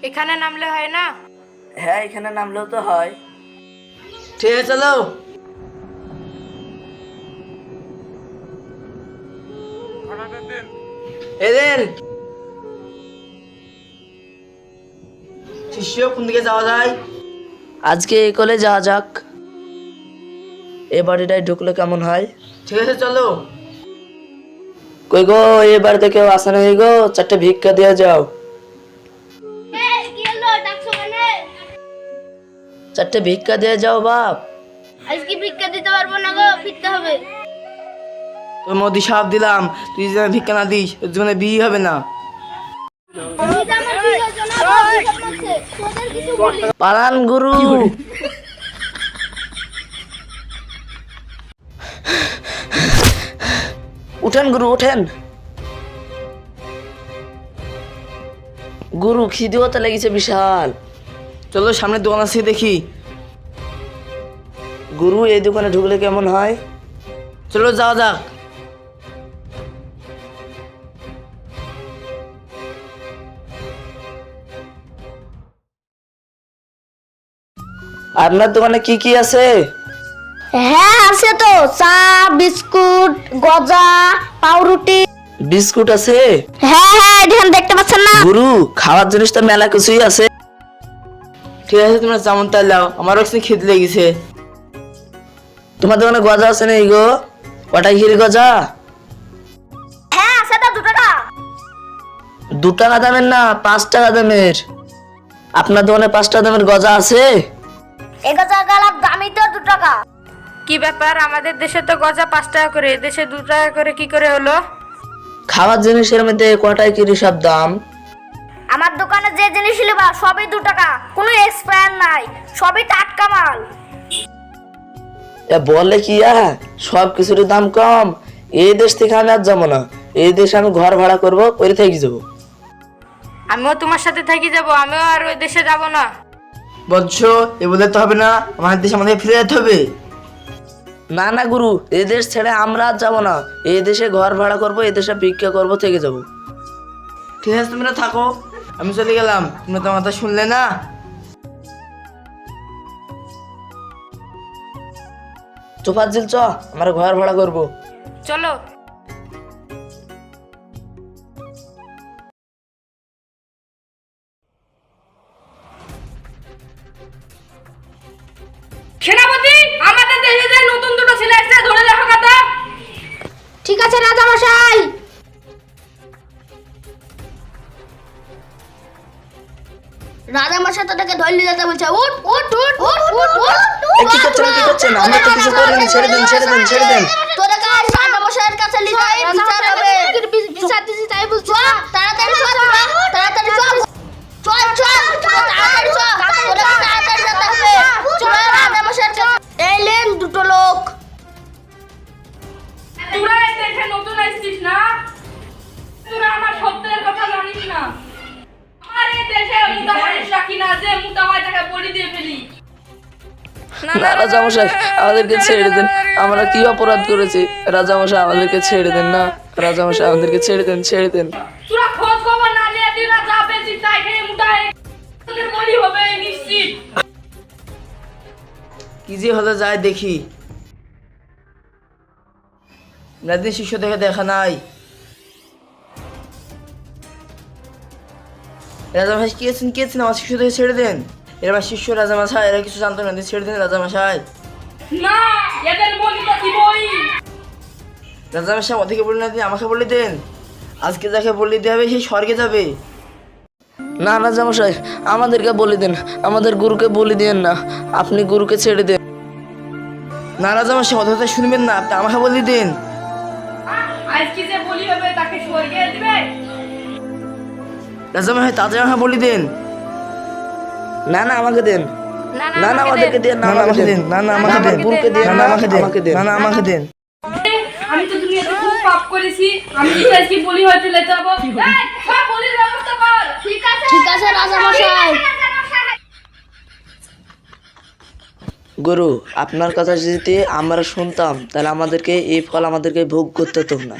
এখানে নামলে হয় না? হ্যাঁ, এখানে নামলেও তো হয়। ঠিক আছে, চলো। এদের শিষ্য, কোন দিকে যাওয়া যায়? আজকে এই কলে যাওয়া যাক। এ বাড়িটায় ঢুকলে কেমন হয়? ঠিক আছে, চলো। কই গো, এ বাড়িতে কেউ আসে না গো? চারটে ভিক্ষা দিয়ে যাও। চারটে ভিক্ষা দিয়ে যাও বাপ। আজকে ভিক্ষা দিতে পারবো না গো, ফিরতে হবে। তোর মোদি সাপ দিলাম, তুই যদি ভিক্ষা না দিস তোর জীবনে বিয়ে হবে না। পালান গুরু। উঠেন গুরু, উঠেন। গুরু, খিদেও তো লেগেছে বিশাল। চলো সামনে দোকান আছে দেখি। গুরু, এই দোকানে ঢুকলে কেমন হয়? চলো যাওয়া যাক। আপনার দোকানে কি কি আছে? হ্যাঁ আছে তো, চা, বিস্কুট, গজা, পাউরুটি। বিস্কুট আছে? হ্যাঁ হ্যাঁ, এখানে দেখতে পাচ্ছেন না? গুরু, খাওয়ার জিনিস তো মেলা কিছুই আছে। ঠিক আছে, তোমরা যেমন তাই লাও, আমারও একটু খিদে লেগেছে। তোমার দোকানে গজা আছে না গো? কটা ঘির গজা? হ্যাঁ আছে তো, 2 টাকা। 2 টাকা দামের না, 5 টাকা দামের। আপনার দোকানে 5 টাকা দামের গজা আছে? এই গজা গালার দামই তো 2 টাকা। কি ব্যাপার, আমাদের দেশে তো গজা 5 টাকা করে, দেশে 2 টাকা করে কি করে হলো? খাওয়ার জিনিসের মধ্যে কটায় কি সব দাম? আমার দোকানে যে জিনিস নিবা সবই 2 টাকা, কোনো এক্সপায়ার নাই, সবই টাটকা মাল। বলে কি সব কিছুর দাম কম? এই দেশ থেকে আমি আর যাবো না। এই দেশে আমি ঘর ভাড়া করবো, করে থেকে যাবো। আমিও তোমার সাথে থেকে যাব, আমিও আর ওই দেশে যাব না। বলছ এ বলে তো হবে না, আমার দেশে আমাদের ফিরে যেতে হবে। না না গুরু, এই দেশ ছেড়ে আমরা আর যাবো না। এই দেশে ঘর ভাড়া করবো, এই দেশে ভিক্ষা করবো, থেকে যাবো। ঠিক আছে, তোমরা থাকো, আমি চলে গেলাম। তোমরা তো আমার কথা শুনলে না। চোপাজিল চ, আমরা ঘর ভাড়া করবো। চলো। সেনাপতি, আমাদের দেশে যে নতুন 2টো ছেলে এসেছে, ধরে দেখো কথা। ঠিক আছে রাজা মশাই। রাজা মশাই তোকে ধরে নিয়ে যেতে বলছে। উঠ উঠ উঠ উঠ উঠ উঠ। কি করছেন, কি করছেন? আমরা তো কিছু করিনি, ছেড়ে দেন, ছেড়ে দেন, ছেড়ে দেন। তোরে কাজ রাজা মশাইয়ের কাছে নিয়ে যাই, বিচার হবে। বিচার দিছি তাই বলছো। তাড়াতাড়ি চল, তাড়াতাড়ি চল। চল চল, তাড়াতাড়ি চল। তোরে তাড়াতাড়ি যেতে হবে। চল রাজা মশাইয়ের কাছে। এই লেন 2টো লোক। তোরা এই দেশে নতুন আসছিস না? তোরা আমার সত্যের কথা জানিস না। আমার এই দেশে মুদা মানুষ রাখি না, যে মুদা হয় তাকে বলি দিয়ে ফেলি। না রাজামশাই, আমাদেরকে ছেড়ে দেন। আমরা কি অপরাধ করেছি? রাজামশাই, আমাদেরকে ছেড়ে দেন না। রাজামশাই, আমাদেরকে ছেড়ে দেন, ছেড়ে দেন। তোরা খোঁজ খবর না নিয়ে দিনা যা বেশি তাই খেয়ে মুদায় তোদের বলি হবে নিশ্চিত। কি যে হতে যায় দেখি। রাজনীতি শিষ্য দেখে দেখা নাই। রাজামশাই কি আছেন, কি আছেন? আমার শিষ্য থেকে ছেড়ে দেন। এরা আমার শিষ্য রাজামশাই, এরা কিছু জানতো না, ছেড়ে দেন রাজামশাই। না, এদের বলি তো দিবই। রাজামশাই, ওদেরকে বলে না দিন, আমাকে বলে দেন। আজকে যাকে বলে দিতে হবে সেই স্বর্গে যাবে। না রাজামশাই, আমাদেরকে বলে দেন, আমাদের গুরুকে বলে দেন না। আপনি গুরুকে ছেড়ে দেন। না রাজামশাই, ওদের কথা শুনবেন না, আপনি আমাকে বলে দেন। আজকে যে বলি হবে তাকে স্বর্গে দিবে। রাজামশাই, তাড়াতাড়ি আমাকে বলে দেন। না না, আমাকে দেন। না না না, আমাদেরকে দেন, না আমাকে দেন। না না, আমাকে দেন। গুরুকে দেন, না আমাকে দেন। না না, আমাকে দেন। আমি তো দুনিয়াতে খুব পাপ করেছি, আমি কি আজকে বলি হতে লেতে যাবো? এই, সব বলির ব্যবস্থা কর। ঠিক আছে রাজা মশাই। গুরু, আপনার কথা যদি আমরা শুনতাম তাহলে আমাদেরকে এই ফল আমাদেরকে ভোগ করতে হতো না।